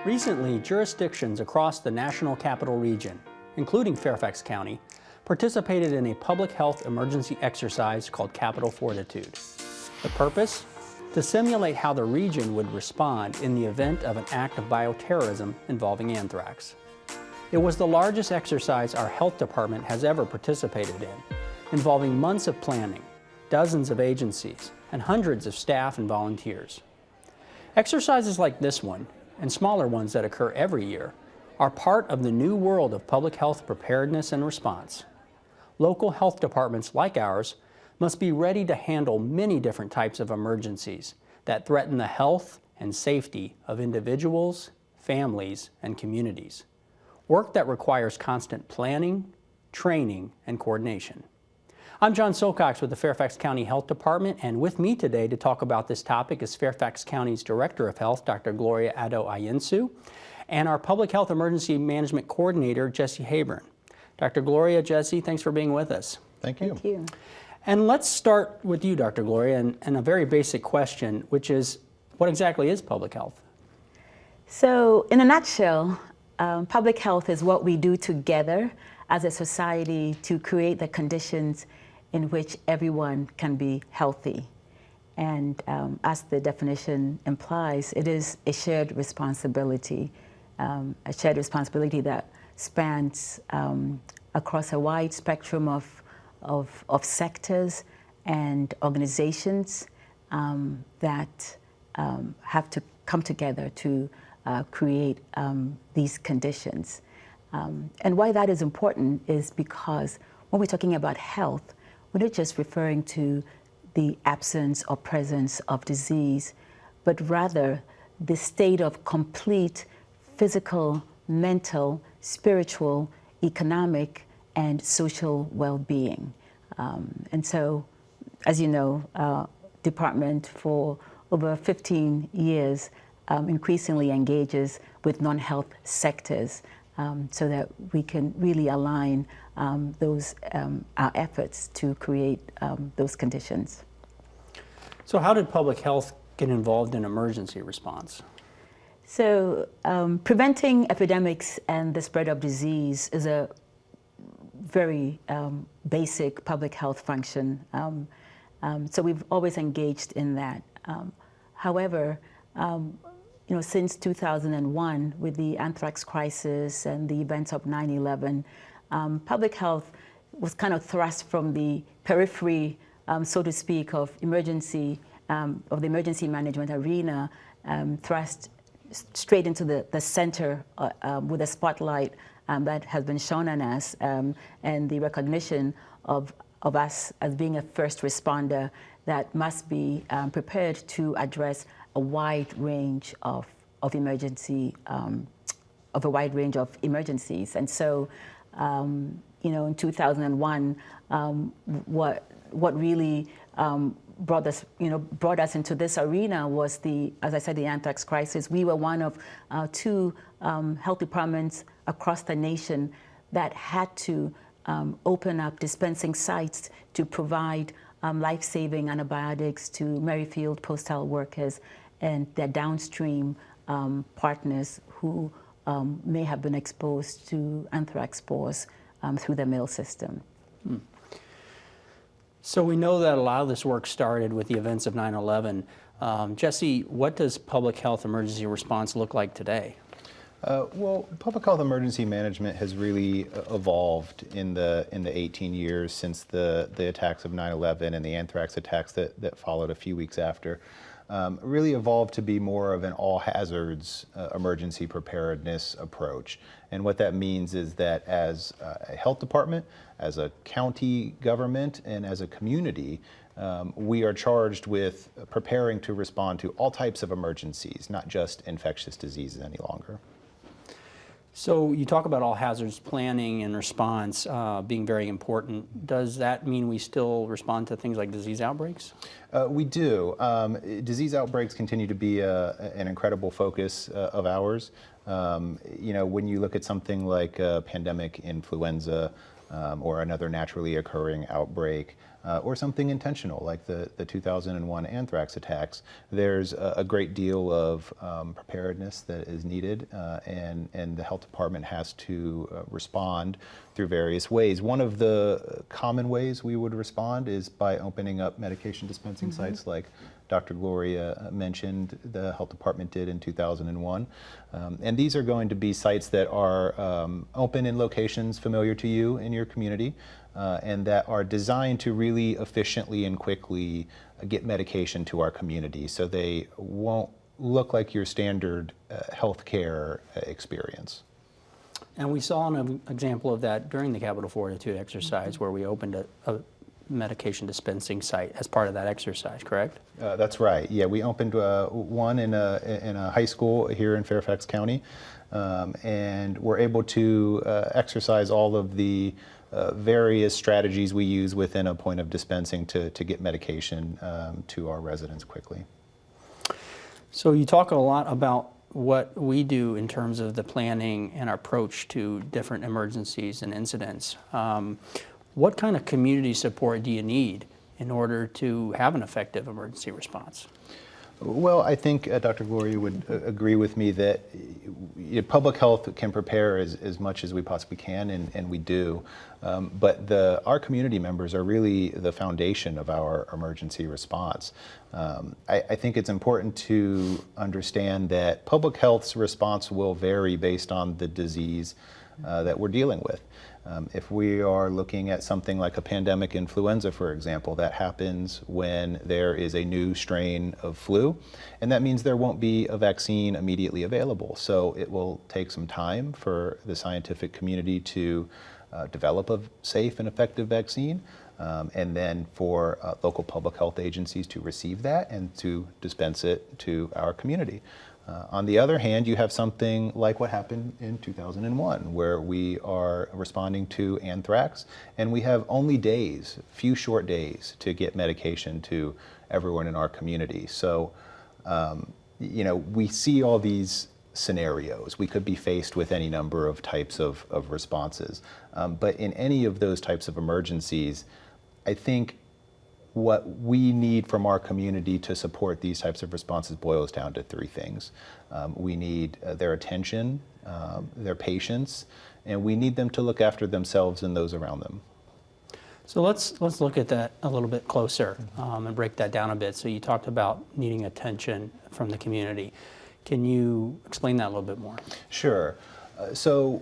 Recently, jurisdictions across the National Capital Region, including Fairfax County, participated in a public health emergency exercise called Capital Fortitude. The purpose? To simulate how the region would respond in the event of an act of bioterrorism involving anthrax. It was the largest exercise our health department has ever participated in, involving months of planning, dozens of agencies, and hundreds of staff and volunteers. Exercises like this one, and smaller ones that occur every year, are part of the new world of public health preparedness and response. Local health departments like ours must be ready to handle many different types of emergencies that threaten the health and safety of individuals, families, and communities. Work that requires constant planning, training, and coordination. I'm John Silcox with the Fairfax County Health Department, and with me today to talk about this topic is Fairfax County's Director of Health, Dr. Gloria Addo-Ayensu, and our Public Health Emergency Management Coordinator, Jesse Habourn. Dr. Gloria, Jesse, thanks for being with us. Thank you. Thank you. And let's start with you, Dr. Gloria, and a very basic question, which is, what exactly is public health? So, in a nutshell, public health is what we do together as a society to create the conditions in which everyone can be healthy. And as the definition implies, it is a shared responsibility that spans across a wide spectrum of sectors and organizations that have to come together to create these conditions. And why that is important is because when we're talking about health, we're not just referring to the absence or presence of disease, but rather the state of complete physical, mental, spiritual, economic, and social well-being. And so, as you know, department for over 15 years increasingly engages with non-health sectors so that we can really align our efforts to create those conditions. So how did public health get involved in emergency response? So preventing epidemics and the spread of disease is a very basic public health function. So we've always engaged in that. However, since 2001, with the anthrax crisis and the events of 9/11, public health was kind of thrust from the periphery, so to speak, of the emergency management arena, thrust straight into the center with a spotlight that has been shone on us, and the recognition of us as being a first responder that must be prepared to address a wide range of emergencies. And so, in 2001, what really brought us into this arena was as I said, the anthrax crisis. We were one of two health departments across the nation that had to open up dispensing sites to provide life-saving antibiotics to Merrifield postal workers and their downstream partners who may have been exposed to anthrax spores through the mail system. So we know that a lot of this work started with the events of 9/11. Jesse, what does public health emergency response look like today? Well, public health emergency management has really evolved in the 18 years since the attacks of 9/11 and the anthrax attacks that followed a few weeks after. Really evolved to be more of an all-hazards emergency preparedness approach. And what that means is that as a health department, as a county government, and as a community, we are charged with preparing to respond to all types of emergencies, not just infectious diseases any longer. So you talk about all hazards planning and response being very important. Does that mean we still respond to things like disease outbreaks? We do. Disease outbreaks continue to be an incredible focus of ours. When you look at something like pandemic influenza or another naturally occurring outbreak, or something intentional like the 2001 anthrax attacks, there's a great deal of preparedness that is needed, and the health department has to respond through various ways. One of the common ways we would respond is by opening up medication dispensing sites like Dr. Gloria mentioned the health department did in 2001. And these are going to be sites that are open in locations familiar to you in your community, and that are designed to really efficiently and quickly get medication to our community, so they won't look like your standard healthcare experience. And we saw an example of that during the Capital Fortitude exercise, where we opened a medication dispensing site as part of that exercise, correct? That's right. Yeah, we opened one in a high school here in Fairfax County, and we're able to exercise all of the various strategies we use within a point of dispensing to get medication to our residents quickly. So you talk a lot about what we do in terms of the planning and our approach to different emergencies and incidents. What kind of community support do you need in order to have an effective emergency response? Well, I think Dr. Gloria would agree with me that public health can prepare as much as we possibly can, and we do. But our community members are really the foundation of our emergency response. I think it's important to understand that public health's response will vary based on the disease that we're dealing with. If we are looking at something like a pandemic influenza, for example, that happens when there is a new strain of flu, and that means there won't be a vaccine immediately available. So it will take some time for the scientific community to develop a safe and effective vaccine, and then for local public health agencies to receive that and to dispense it to our community. On the other hand, you have something like what happened in 2001, where we are responding to anthrax, and we have only days, few short days, to get medication to everyone in our community. So, we see all these scenarios. We could be faced with any number of types of responses. But in any of those types of emergencies, I think what we need from our community to support these types of responses boils down to three things. We need their attention, their patience, and we need them to look after themselves and those around them. So let's look at that a little bit closer and break that down a bit. So you talked about needing attention from the community. Can you explain that a little bit more? Sure. So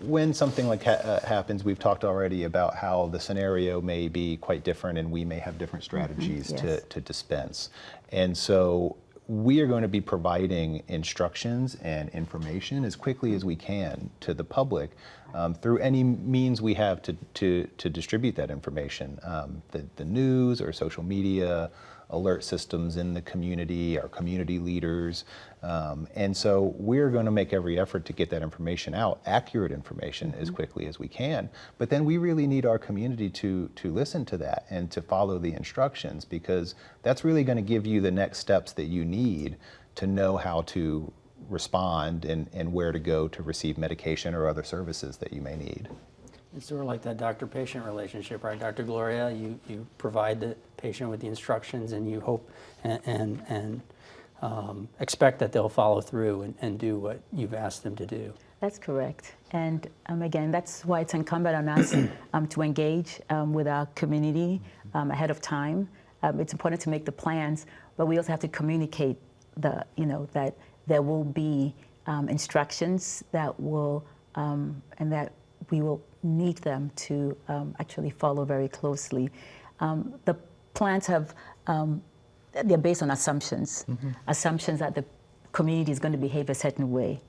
when something like happens, we've talked already about how the scenario may be quite different and we may have different strategies to dispense. And so we are going to be providing instructions and information as quickly as we can to the public through any means we have to distribute that information. The news or social media, alert systems in the community, our community leaders. And so we're going to make every effort to get that information out, accurate information, as quickly as we can. But then we really need our community to listen to that and to follow the instructions, because that's really going to give you the next steps that you need to know how to respond and where to go to receive medication or other services that you may need. It's sort of like that doctor-patient relationship, right, Dr. Gloria? You provide the patient with the instructions, and you hope and expect that they'll follow through and do what you've asked them to do. That's correct. And again, that's why it's incumbent on us to engage with our community ahead of time. It's important to make the plans, but we also have to communicate that there will be instructions that will and that we will need them to actually follow very closely. The plans they're based on assumptions, assumptions that the community is going to behave a certain way,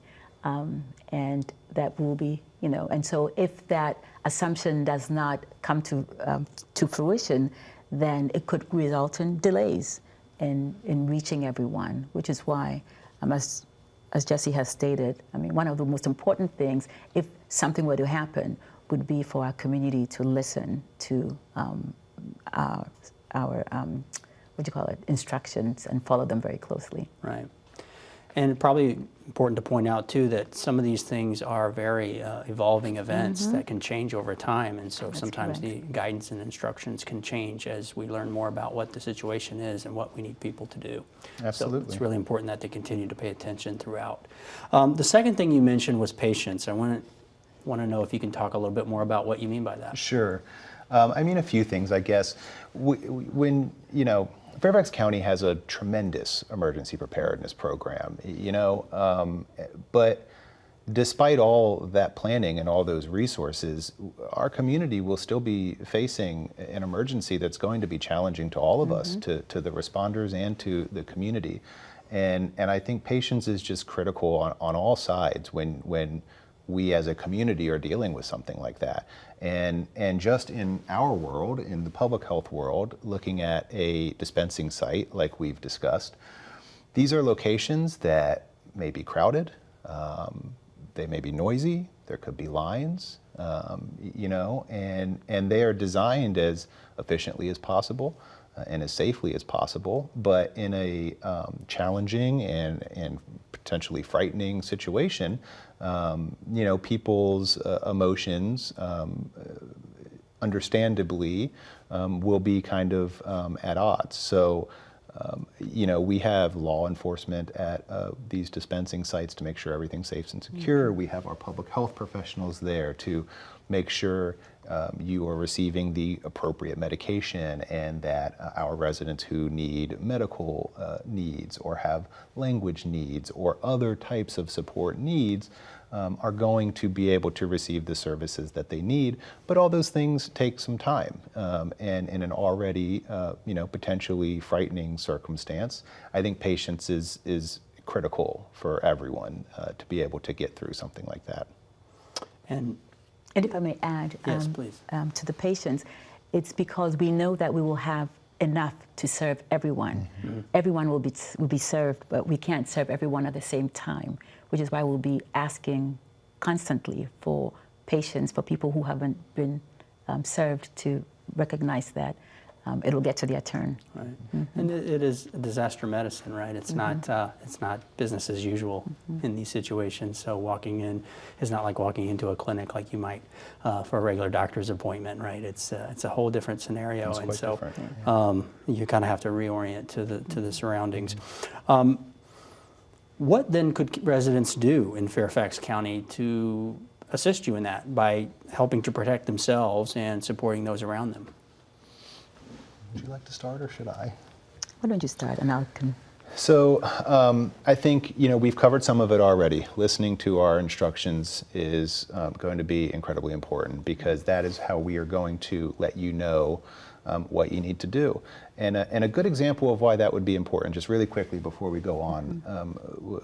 and that will be, and so if that assumption does not come to fruition, then it could result in delays in reaching everyone, which is why, as Jesse has stated, one of the most important things, if something were to happen, would be for our community to listen to our instructions and follow them very closely. Right. And probably important to point out too that some of these things are very evolving events that can change over time, and so sometimes the guidance and instructions can change as we learn more about what the situation is and what we need people to do. Absolutely. So it's really important that they continue to pay attention throughout. The second thing you mentioned was patience. I want to know if you can talk a little bit more about what you mean by that. Sure. I mean, a few things, I guess. When, you know, Fairfax County has a tremendous emergency preparedness program, you know, but despite all that planning and all those resources, our community will still be facing an emergency that's going to be challenging to all of us, to the responders and to the community. And I think patience is just critical on all sides when we as a community are dealing with something like that. And just in our world, in the public health world, looking at a dispensing site like we've discussed, these are locations that may be crowded, they may be noisy, there could be lines, you know, and they are designed as efficiently as possible and as safely as possible, but in a challenging and potentially frightening situation, you know, people's emotions, understandably, will be kind of at odds. So, you know, we have law enforcement at these dispensing sites to make sure everything's safe and secure. We have our public health professionals there to make sure you are receiving the appropriate medication, and that our residents who need medical needs or have language needs or other types of support needs are going to be able to receive the services that they need. But all those things take some time, and in an already you know, potentially frightening circumstance, I think patience is critical for everyone to be able to get through something like that. And if I may add, yes, please. To the patients, it's because we know that we will have enough to serve everyone. Everyone will be served, but we can't serve everyone at the same time, which is why we'll be asking constantly for patients, for people who haven't been served, to recognize that it'll get to their turn. Right. And it is disaster medicine, right? It's not business as usual in these situations. So walking in is not like walking into a clinic like you might for a regular doctor's appointment, right? It's a whole different scenario, It's and quite so different, you kind of have to reorient to the surroundings. What then could residents do in Fairfax County to assist you in that by helping to protect themselves and supporting those around them? Would you like to start, or should I? Why don't you start, and I can. So I think, you know, we've covered some of it already. Listening to our instructions is going to be incredibly important, because that is how we are going to let you know what you need to do. And a good example of why that would be important, just really quickly before we go on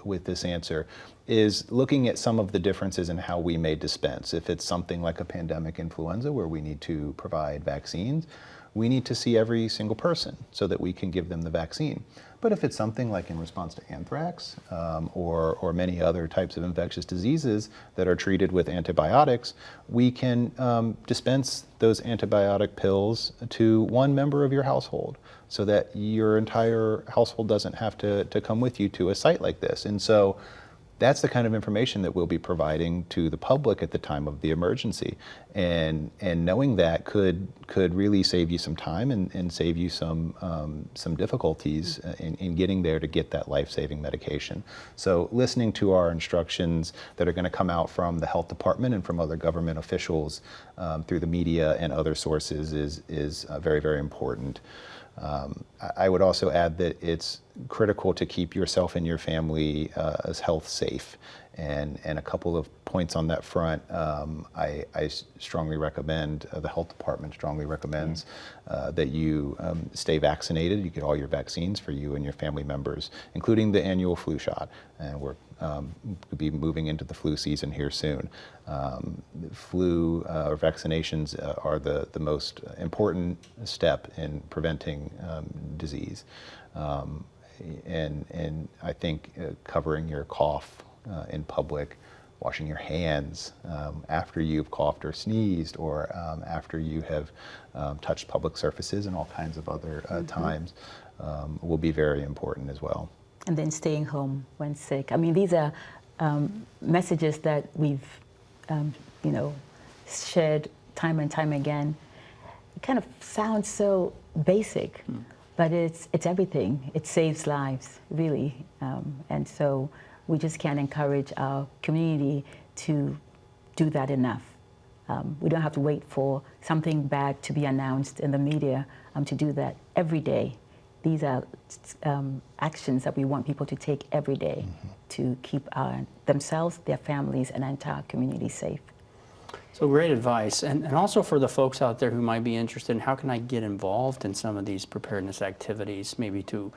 with this answer, is looking at some of the differences in how we may dispense. If it's something like a pandemic influenza where we need to provide vaccines, we need to see every single person so that we can give them the vaccine. But if it's something like in response to anthrax or many other types of infectious diseases that are treated with antibiotics, we can dispense those antibiotic pills to one member of your household so that your entire household doesn't have to come with you to a site like this. And so that's the kind of information that we'll be providing to the public at the time of the emergency. And knowing that could really save you some time and save you some difficulties in getting there to get that life-saving medication. So listening to our instructions that are going to come out from the health department and from other government officials through the media and other sources is very, very important. I would also add that it's critical to keep yourself and your family as health safe. And a couple of points on that front, I strongly recommend, the health department strongly recommends that you stay vaccinated. You get all your vaccines for you and your family members, including the annual flu shot. And we're going to be moving into the flu season here soon. Flu or vaccinations are the most important step in preventing disease. And I think covering your cough in public, washing your hands after you've coughed or sneezed, or after you have touched public surfaces and all kinds of other times will be very important as well. and then staying home when sick. I mean, these are messages that we've, shared time and time again. It kind of sounds so basic, but it's everything. It saves lives, really. And so we just can't encourage our community to do that enough. We don't have to wait for something bad to be announced in the media to do that every day. These are actions that we want people to take every day to keep themselves, their families, and our entire community safe. So great advice. And also for the folks out there who might be interested in how can I get involved in some of these preparedness activities, maybe to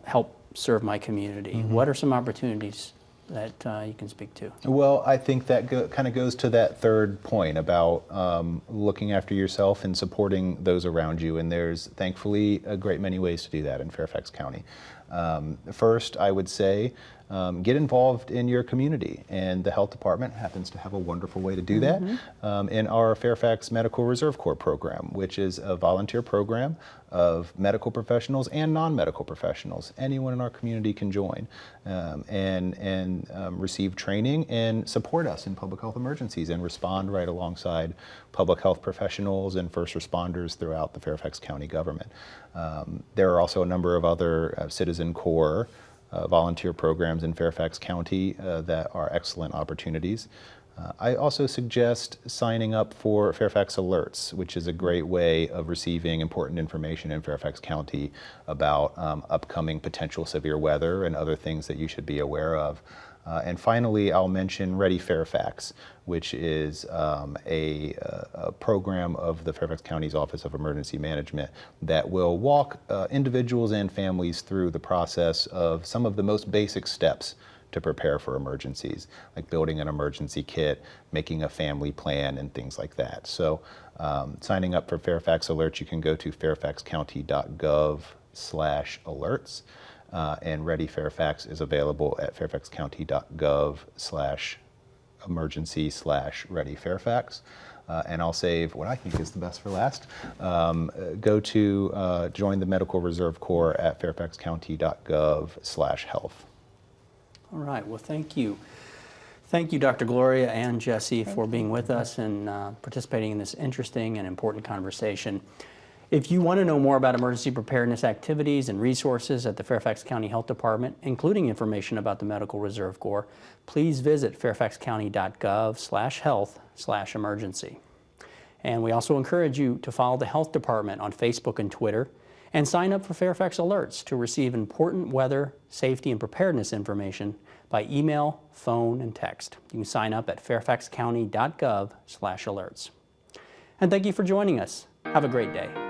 help serve my community. What are some opportunities that you can speak to? Well, I think that kind of goes to that third point about looking after yourself and supporting those around you. And there's thankfully a great many ways to do that in Fairfax County. First, I would say get involved in your community, and the health department happens to have a wonderful way to do that in our Fairfax Medical Reserve Corps program, which is a volunteer program of medical professionals and non-medical professionals. Anyone in our community can join and receive training and support us in public health emergencies and respond right alongside public health professionals and first responders throughout the Fairfax County government. There are also a number of other Citizen Corps volunteer programs in Fairfax County that are excellent opportunities. I also suggest signing up for Fairfax Alerts, which is a great way of receiving important information in Fairfax County about upcoming potential severe weather and other things that you should be aware of. And finally, I'll mention Ready Fairfax, which is a program of the Fairfax County's Office of Emergency Management that will walk individuals and families through the process of some of the most basic steps to prepare for emergencies, like building an emergency kit, making a family plan, and things like that. So signing up for Fairfax Alerts, you can go to fairfaxcounty.gov/alerts. And Ready Fairfax is available at fairfaxcounty.gov/emergency/Ready Fairfax. And I'll save what I think is the best for last. Go to join the Medical Reserve Corps at fairfaxcounty.gov/health. All right, well, thank you. Thank you, Dr. Gloria and Jesse, for being with us and participating in this interesting and important conversation. If you want to know more about emergency preparedness activities and resources at the Fairfax County Health Department, including information about the Medical Reserve Corps, please visit fairfaxcounty.gov/health/emergency. And we also encourage you to follow the Health Department on Facebook and Twitter, and sign up for Fairfax Alerts to receive important weather, safety, and preparedness information by email, phone, and text. You can sign up at fairfaxcounty.gov/alerts. And thank you for joining us. Have a great day.